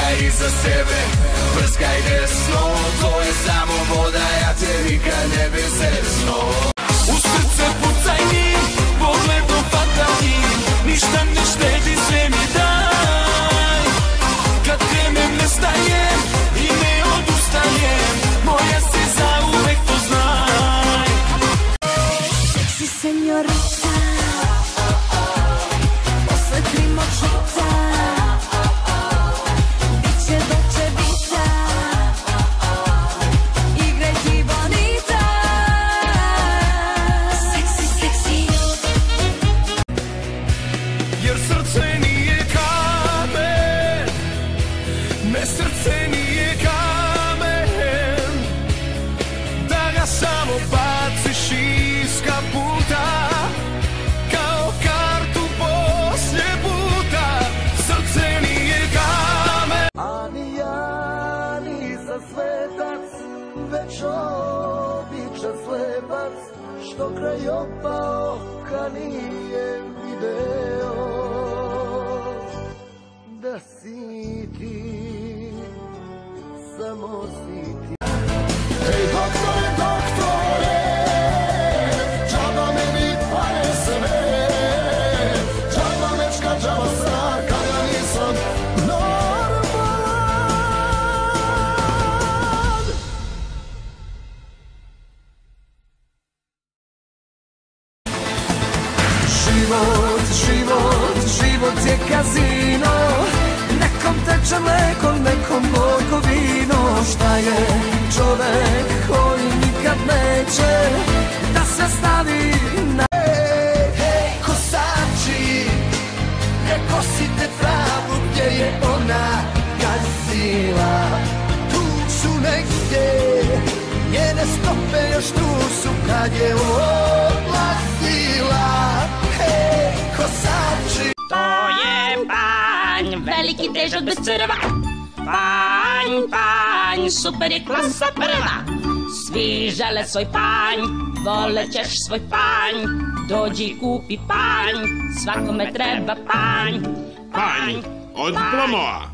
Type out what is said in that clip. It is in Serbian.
pogledaj iza sebe, prskaj desno, to je samo voda, ja te nikad ne bi zezno. U srce pucaj mi, pogledom fatalni, ništa ne štedi, sve mi daj. Kad krenem ne stajem i ne odustajem, moja si zauvek, to znaj. Seksi senjorita, posle 3 močita, biće Dolce Vita, igraj ti bonita. Seksi, seksi. Jer srce nije kamen, ne srce nije kamen, da ga samo baciš iz kaputa, kao kartu poslije puta. Srce nije kamen. A ni ja nisam svetac, već običan slepac, što kraj opa oka nije video. Da si ti, samo si ti. Ej doktore, doktore, džaba meni pare sve, džaba mečka, džaba straka, ja nisam normalan. Život, život, život je kazino, nekom teče mleko, nekom gorko vino. Šta je čovek koji nikad neće da se stavi na... Hej, kosači, ne kosite travu gdje je ona gazila. Tu su negdje, njene stope još tu su kad je odlazila. Hej, kosači. To je panj, veliki dežot bez crva. Panj, panj, super je klasa prva. Svi žele svoj panj, volećeš svoj panj. Dođi kupi panj, svakome treba panj. Panj od Plomoa.